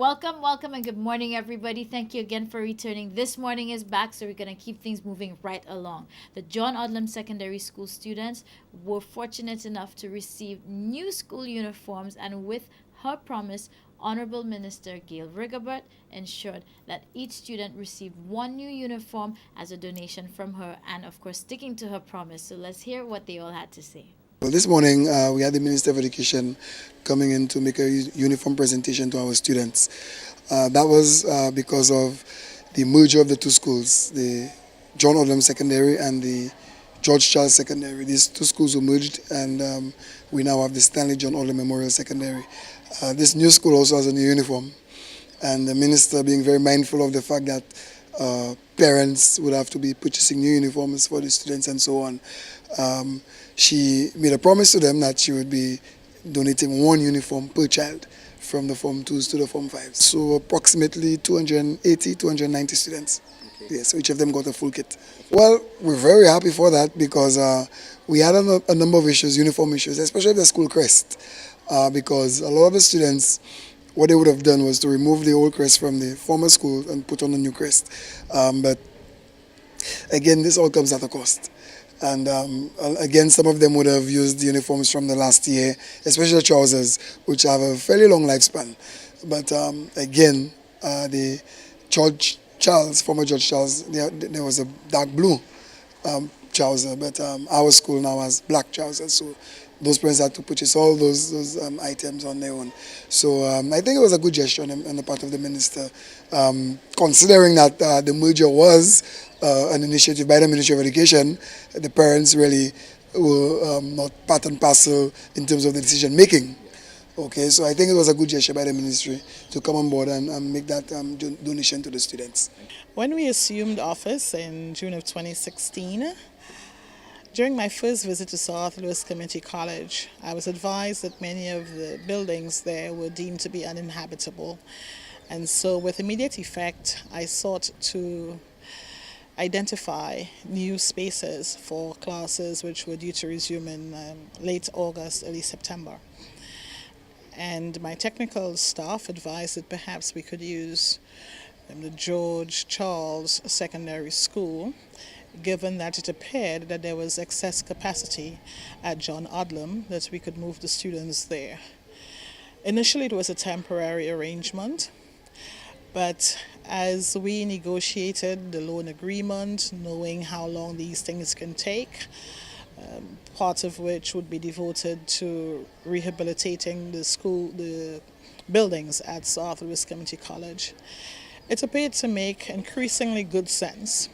Welcome, welcome, and good morning, everybody. Thank you again for returning. This morning is back, so we're going to keep things moving right along. The John Odlum Secondary School students were fortunate enough to receive new school uniforms, and with her promise, Honorable Minister Gail Rigobert ensured that each student received one new uniform as a donation from her, and of course, sticking to her promise. So let's hear what they all had to say. Well, this morning we had the Minister of Education coming in to make a uniform presentation to our students. That was because of the merger of the two schools, the John Odlum Secondary and the George Charles Secondary. These two schools were merged, and we now have the Stanley John Odlum Memorial Secondary. This new school also has a new uniform, and the minister, being very mindful of the fact that parents would have to be purchasing new uniforms for the students and so on, she made a promise to them that she would be donating one uniform per child from the Form 2s to the Form 5s. So approximately 280, 290 students. Okay. Yes, so each of them got a full kit. Well, we're very happy for that because we had a number of issues, uniform issues, especially the school crest, because a lot of the students, what they would have done was to remove the old crest from the former school and put on a new crest. But again, this all comes at a cost. And again, some of them would have used the uniforms from the last year, especially the trousers, which have a fairly long lifespan. But again, the George Charles, former George Charles, there was a dark blue trouser, but our school now has black trousers. So those parents had to purchase all those items on their own. So I think it was a good gesture on the part of the minister, considering that the merger was an initiative by the Ministry of Education. The parents really were not part and parcel in terms of the decision making. Okay, so I think it was a good gesture by the ministry to come on board and make that donation to the students. When we assumed office in June of 2016, during my first visit to South Louis Community College, I was advised that many of the buildings there were deemed to be uninhabitable. And so with immediate effect, I sought to identify new spaces for classes which were due to resume in late August, early September. And my technical staff advised that perhaps we could use the George Charles Secondary School, given that it appeared that there was excess capacity at John Odlum, that we could move the students there. Initially, it was a temporary arrangement, but as we negotiated the loan agreement, knowing how long these things can take, part of which would be devoted to rehabilitating the buildings at South Louis Community College, it appeared to make increasingly good sense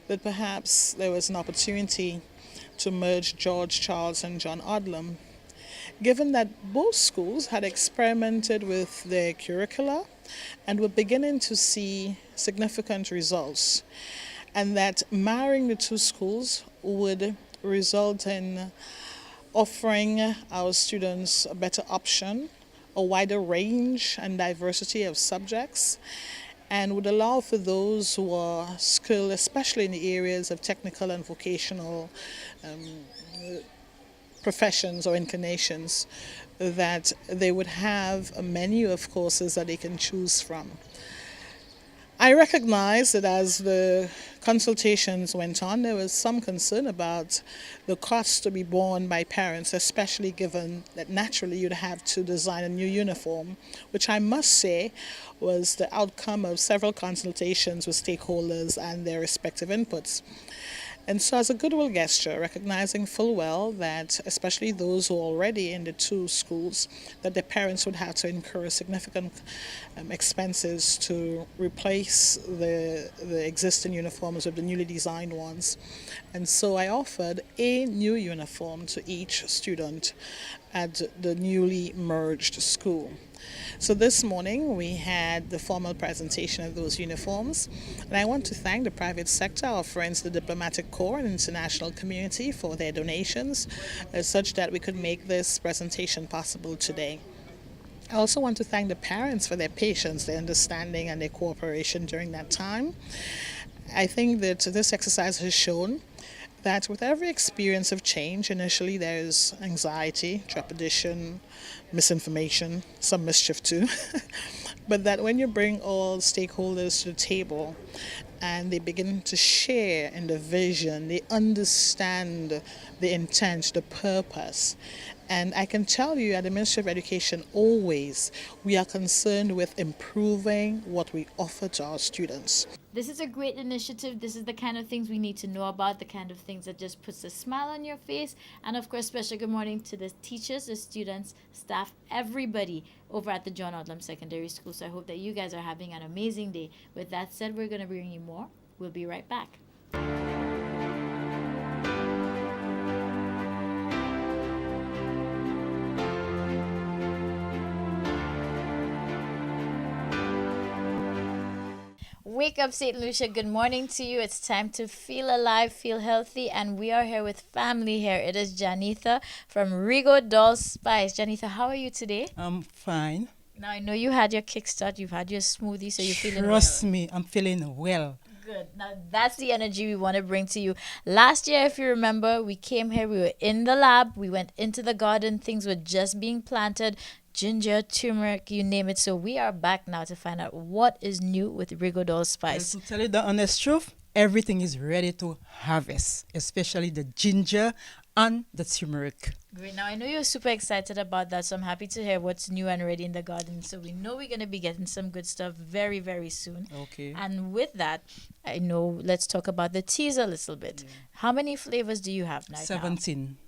that perhaps there was an opportunity to merge George Charles and John Odlum, given that both schools had experimented with their curricula and were beginning to see significant results, and that marrying the two schools would result in offering our students a better option, a wider range and diversity of subjects, and would allow for those who are skilled, especially in the areas of technical and vocational professions or inclinations, that they would have a menu of courses that they can choose from. I recognize that as the consultations went on, there was some concern about the costs to be borne by parents, especially given that naturally you'd have to design a new uniform, which I must say was the outcome of several consultations with stakeholders and their respective inputs. And so as a goodwill gesture, recognizing full well that especially those who are already in the two schools, that their parents would have to incur significant expenses to replace the existing uniforms with the newly designed ones. And so I offered a new uniform to each student at the newly merged school. So this morning we had the formal presentation of those uniforms, and I want to thank the private sector, our friends, the diplomatic corps and international community for their donations, such that we could make this presentation possible today. I also want to thank the parents for their patience, their understanding and their cooperation during that time. I think that this exercise has shown that with every experience of change, initially there's anxiety, trepidation, misinformation, some mischief too. but that when you bring all stakeholders to the table and they begin to share in the vision, they understand the intent, the purpose. And I can tell you at the Ministry of Education, always we are concerned with improving what we offer to our students. This is a great initiative. This is the kind of things we need to know about, the kind of things that just puts a smile on your face. And of course, special good morning to the teachers, the students, staff, everybody over at the John Odlum Secondary School. So I hope that you guys are having an amazing day. With that said, we're going to bring you more. We'll be right back. Wake up, St. Lucia. Good morning to you. It's time to feel alive, feel healthy, and we are here with family here. It is Janitha from Rigo Doll Spice. Janitha, how are you today? I'm fine. Now, I know you had your kickstart, you've had your smoothie, so you're feeling Trust well. me, I'm feeling well. Good. Now, that's the energy we want to bring to you. Last year, if you remember, we came here, we were in the lab, we went into the garden, things were just being planted. Ginger, turmeric, you name it. So we are back now to find out what is new with Rigo Doll Spice. Well, to tell you the honest truth, everything is ready to harvest, especially the ginger and the turmeric. Great. Now, I know you're super excited about that, so I'm happy to hear what's new and ready in the garden. So we know we're going to be getting some good stuff very, very soon. Okay. And with that, I know, let's talk about the teas a little bit. How many flavors do you have now? 17.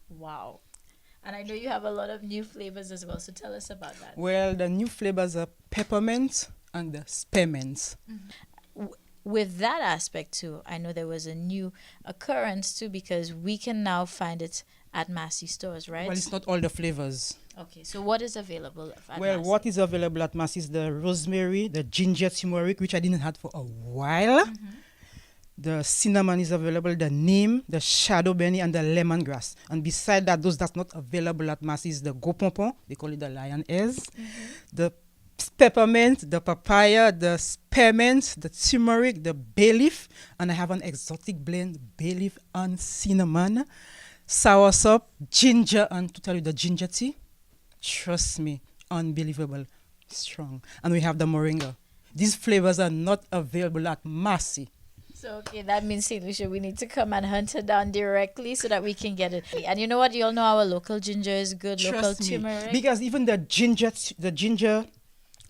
Wow. And I know you have a lot of new flavors as well, so tell us about that. Well, the new flavors are peppermint and the spearmint. With that aspect too, I know there was a new occurrence too, because we can now find it at Massey stores, right? Well, it's not all the flavors. Okay, so what is available at Well, Massey? what is available at Massey is the rosemary, the ginger turmeric, which I didn't have for a while. The cinnamon is available, the neem, the shadow benny, and the lemongrass. And beside that, those that's not available at Massey is the gopompon, they call it the lion airs, the peppermint, the papaya, the spearmint, the turmeric, the bay leaf, and I have an exotic blend, bay leaf and cinnamon, soursop, ginger, and to tell you the ginger tea, trust me, unbelievable, strong. And we have the moringa. These flavors are not available at Massey. So, okay, that means, St. Lucia, we need to come and hunt her down directly so that we can get it. And you know what? You all know our local ginger is good, local Trust me, turmeric. because even the ginger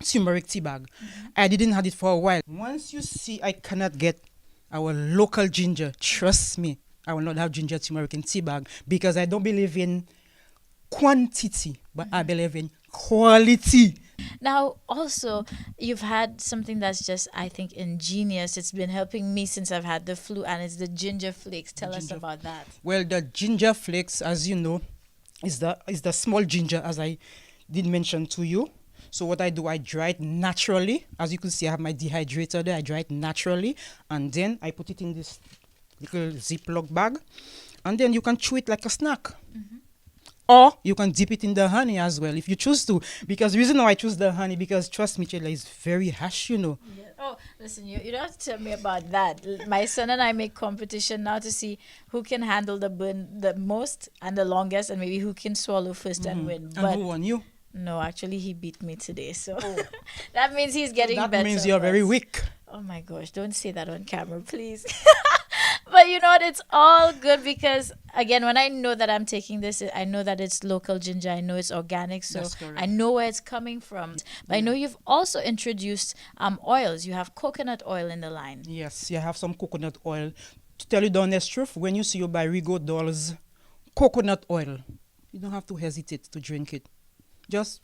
turmeric tea bag, I didn't have it for a while. Once you see I cannot get our local ginger, trust me, I will not have ginger turmeric in tea bag, because I don't believe in quantity, but I believe in quality. Now, also, you've had something that's just, I think, ingenious. It's been helping me since I've had the flu, and it's the ginger flakes. Tell us about that. Well, the ginger flakes, as you know, is the small ginger, as I did mention to you. So what I do, I dry it naturally. As you can see, I have my dehydrator there. I dry it naturally, and then I put it in this little Ziploc bag, and then you can chew it like a snack. Or you can dip it in the honey as well if you choose to. Because the reason why I choose the honey, because trust me, Chela, it's very harsh, you know. Yeah. Oh, listen, you don't have to tell me about that. My son and I make competition now to see who can handle the burn the most and the longest, and maybe who can swallow first and win. And But who won you? no, actually, he beat me today. So that means he's getting That better. means you're very but- weak. Oh my gosh, don't say that on camera, please. But you know what? It's all good because, again, when I know that I'm taking this, I know that it's local ginger. I know it's organic, so That's correct. I know where it's coming from. But I know you've also introduced oils. You have coconut oil in the line. Yes, you have some coconut oil. To tell you the honest truth, when you see you buy Rigo Dolls coconut oil, you don't have to hesitate to drink it. Just,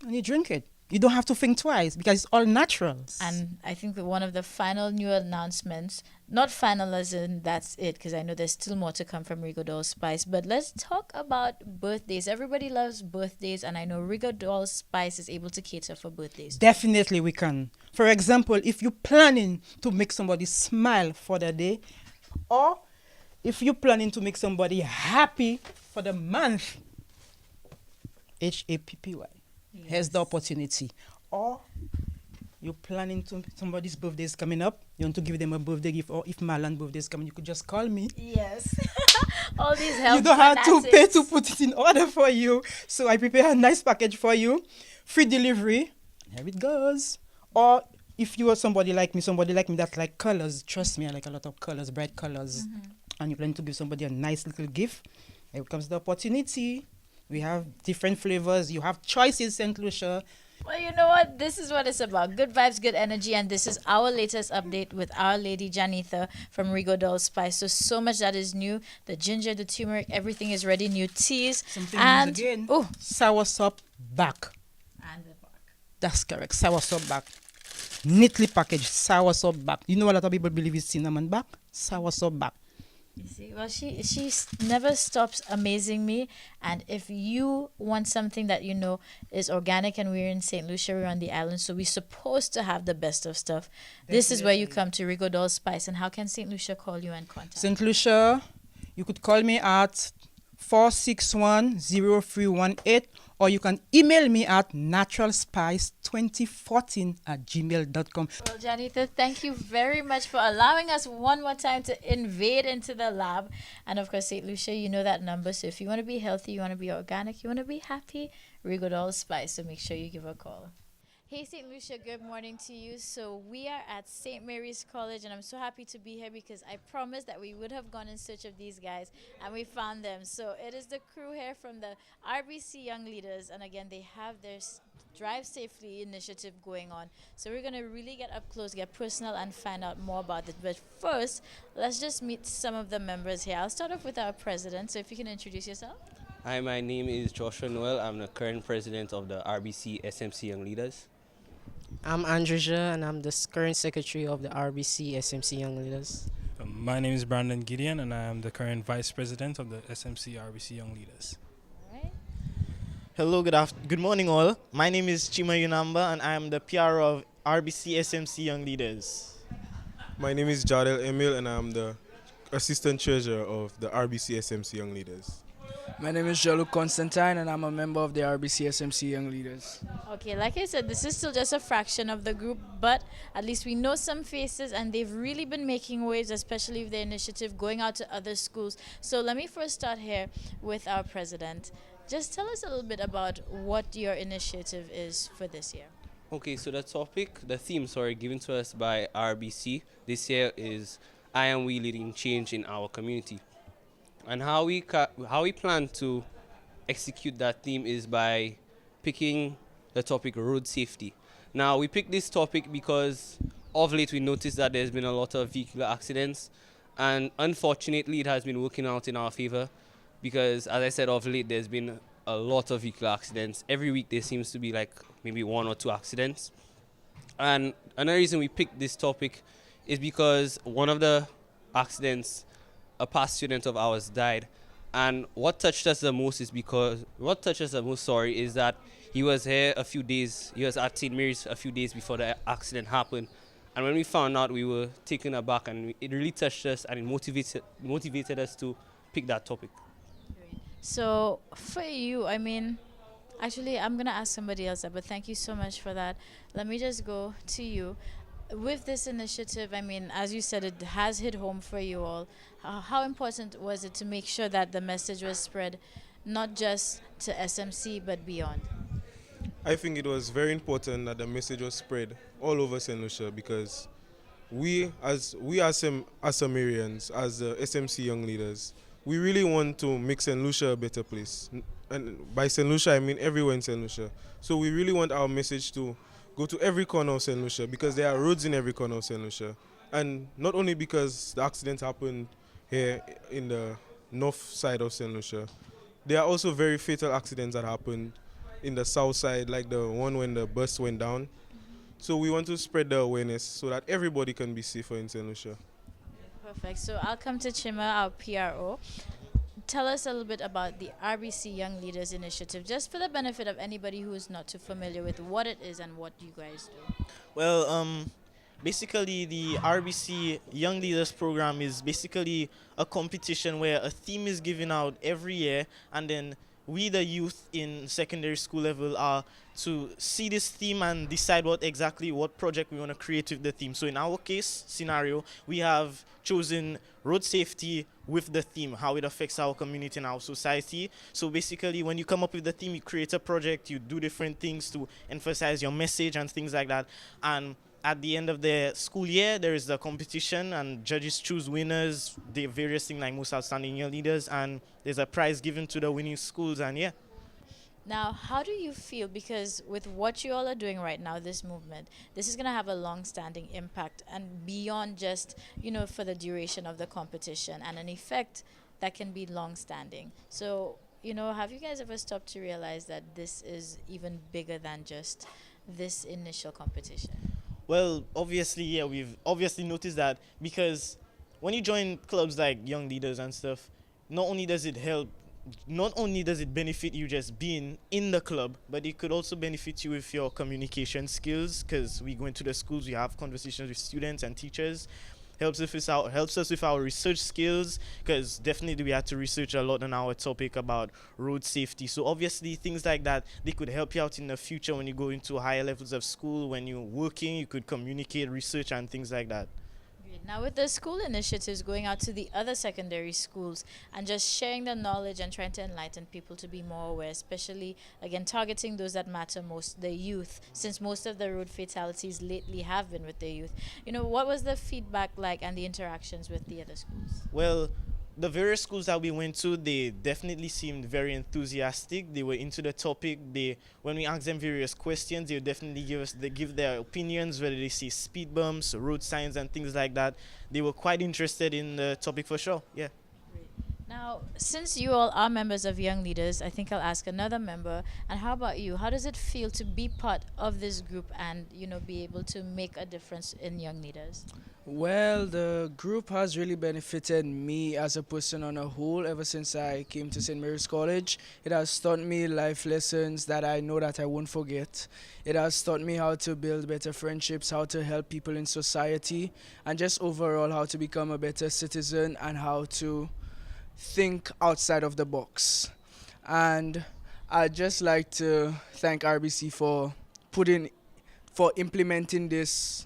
and you drink it. You don't have to think twice because it's all natural. And I think that one of the final new announcements, not final as in that's it, because I know there's still more to come from Rigo Doll Spice, but let's talk about birthdays. Everybody loves birthdays, and I know Rigo Doll Spice is able to cater for birthdays. Definitely we can. For example, if you're planning to make somebody smile for the day, or if you're planning to make somebody happy for the month, HAPPY. Here's the opportunity. Or you're planning to somebody's birthday is coming up, you want to give them a birthday gift, or if Marlon's birthday is coming, you could just call me. Yes. All these help. You don't have to pay to put it in order for you. So I prepare a nice package for you, free delivery, Here it goes. Or if you are somebody like me that like colors, trust me, I like a lot of colors, bright colors, and you plan to give somebody a nice little gift, here comes the opportunity. We have different flavors. You have choices, St. Lucia. Well, you know what? This is what it's about. Good vibes, good energy, and this is our latest update with Our Lady Janitha from Rigodol Spice. So much that is new. The ginger, the turmeric, everything is ready. New teas. Something and news again. Oh, Soursop back. and the bark. That's correct. Soursop back. Neatly packaged soursop back. You know a lot of people believe it's cinnamon back? Soursop back. You see, well, never stops amazing me. And if you want something that you know is organic, and we're in St. Lucia, we're on the island, so we're supposed to have the best of stuff. This is where you come to Rigodol Spice. And how can St. Lucia call you and contact? St. Lucia, you could call me at 461-0318, or you can email me at naturalspice2014@gmail.com. Well, Janitha, thank you very much for allowing us one more time to invade into the lab. And of course, St. Lucia, you know that number. So if you want to be healthy, you want to be organic, you want to be happy, Rigodol Spice. So make sure you give a call. Hey, St. Lucia, good morning to you. So we are at St. Mary's College, and I'm so happy to be here because I promised that we would have gone in search of these guys, and we found them. So it is the crew here from the RBC Young Leaders, and again, they have their Drive Safely initiative going on. So we're going to really get up close, get personal, and find out more about it. But first, let's just meet some of the members here. I'll start off with our president, so if you can introduce yourself. Hi, my name is Joshua Noel. I'm the current president of the RBC SMC Young Leaders. I'm Andreja, and I'm the current secretary of the RBC SMC Young Leaders. My name is Brandon Gideon, and I am the current vice president of the SMC RBC Young Leaders. All right. Hello, good morning all. My name is Chima Yunamba, and I am the PR of RBC SMC Young Leaders. My name is Jadel Emil, and I'm the assistant treasurer of the RBC SMC Young Leaders. My name is Jean-Luc Constantine, and I'm a member of the RBC SMC Young Leaders. Okay, like I said, this is still just a fraction of the group, but at least we know some faces, and they've really been making waves, especially with their initiative going out to other schools. So let me first start here with our president. Just tell us a little bit about what your initiative is for this year. Okay, so the theme, given to us by RBC this year is I Am We Leading Change in Our Community. And how we plan to execute that theme is by picking the topic road safety. Now, we picked this topic because of late we noticed that there's been a lot of vehicular accidents, and unfortunately it has been working out in our favor because, as I said, of late there's been a lot of vehicular accidents. Every week there seems to be like maybe 1 or 2 accidents. And another reason we picked this topic is because one of the accidents, a past student of ours died, and what touched us the most is that he was here a few days. He was at St. Mary's a few days before the accident happened, and when we found out, we were taken aback, and it really touched us, and it motivated us to pick that topic. So for you, I mean, actually, I'm gonna ask somebody else that, but thank you so much for that. Let me just go to you. With this initiative, I mean, as you said, it has hit home for you all. How important was it to make sure that the message was spread not just to SMC but beyond? I think it was very important that the message was spread all over St. Lucia because we as Samarians, as the SMC Young Leaders, we really want to make St. Lucia a better place. And by St. Lucia, I mean everywhere in St. Lucia. So we really want our message to go to every corner of St. Lucia because there are roads in every corner of St. Lucia. And not only because the accident happened here in the north side of St. Lucia, there are also very fatal accidents that happened in the south side, like the one when the bus went down. So we want to spread the awareness so that everybody can be safer in St. Lucia. Perfect. So I'll come to Chima, our PRO. Tell us a little bit about the RBC Young Leaders Initiative, just for the benefit of anybody who is not too familiar with what it is and what you guys do. Well, basically the RBC Young Leaders program is basically a competition where a theme is given out every year, and then we, the youth in secondary school level, are to see this theme and decide what project we want to create with the theme. So in our case scenario, we have chosen road safety with the theme, how it affects our community and our society. So basically, when you come up with the theme, you create a project, you do different things to emphasize your message and things like that. And at the end of the school year, there is the competition and judges choose winners, the various things like most outstanding young leaders, and there's a prize given to the winning schools. And yeah. Now, how do you feel? Because with what you all are doing right now, this movement, this is going to have a long-standing impact and beyond just, for the duration of the competition, and an effect that can be long-standing. So, have you guys ever stopped to realize that this is even bigger than just this initial competition? Well, obviously, yeah, we've obviously noticed that, because when you join clubs like Young Leaders and stuff, not only does it benefit you just being in the club, but it could also benefit you with your communication skills, because we go into the schools, we have conversations with students and teachers. Helps us with our research skills, because definitely we had to research a lot on our topic about road safety. So obviously things like that, they could help you out in the future when you go into higher levels of school. When you're working, you could communicate, research, and things like that. Now, with the school initiatives going out to the other secondary schools and just sharing the knowledge and trying to enlighten people to be more aware, especially, again, targeting those that matter most, the youth, since most of the road fatalities lately have been with the youth. What was the feedback like and the interactions with the other schools? Well, the various schools that we went to, they definitely seemed very enthusiastic. They were into the topic. When we asked them various questions, they would definitely give their opinions, whether they see speed bumps, road signs, and things like that. They were quite interested in the topic for sure. Yeah. Now, since you all are members of Young Leaders, I think I'll ask another member. And how about you? How does it feel to be part of this group and, be able to make a difference in Young Leaders? Well, the group has really benefited me as a person on a whole ever since I came to St. Mary's College. It has taught me life lessons that I know that I won't forget. It has taught me how to build better friendships, how to help people in society, and just overall how to become a better citizen and how to think outside of the box. And I'd just like to thank RBC for implementing this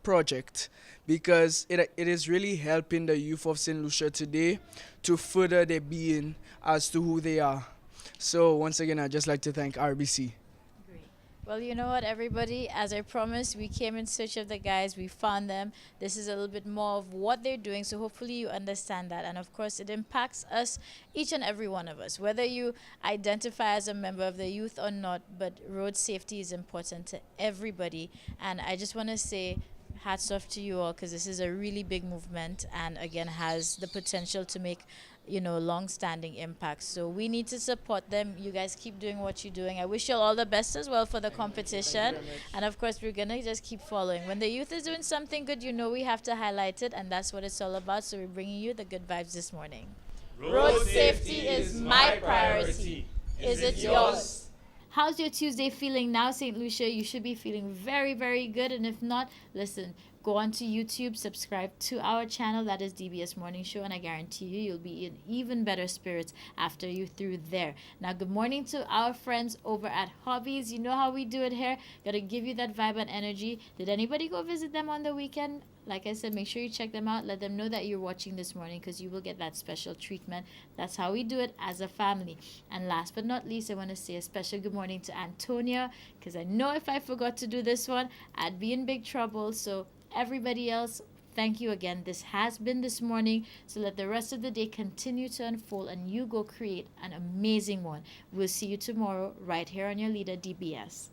project, because it is really helping the youth of St. Lucia today to further their being as to who they are. So once again, I'd just like to thank RBC. Well, you know what, everybody? As I promised, we came in search of the guys. We found them. This is a little bit more of what they're doing, so hopefully you understand that. And, of course, it impacts us, each and every one of us, whether you identify as a member of the youth or not, but road safety is important to everybody. And I just want to say hats off to you all, because this is a really big movement and, again, has the potential to make long-standing impacts. So we need to support them. You guys keep doing what you're doing. I wish you all the best as well for the competition. And of course, we're gonna just keep following. When the youth is doing something good, we have to highlight it, and that's what it's all about. So we're bringing you the good vibes this morning. Road safety is my priority. Is it yours? How's your Tuesday feeling now, St. Lucia? You should be feeling very, very good. And if not, listen, go on to YouTube, subscribe to our channel, that is DBS Morning Show, and I guarantee you'll be in even better spirits after you're through there. Now, good morning to our friends over at Hobbies. You know how we do it here. Gotta give you that vibe and energy. Did anybody go visit them on the weekend? Like I said, make sure you check them out. Let them know that you're watching this morning, because you will get that special treatment. That's how we do it as a family. And last but not least, I want to say a special good morning to Antonia, because I know if I forgot to do this one, I'd be in big trouble. So everybody else, thank you again. This has been This Morning. So let the rest of the day continue to unfold and you go create an amazing one. We'll see you tomorrow right here on your leader, DBS.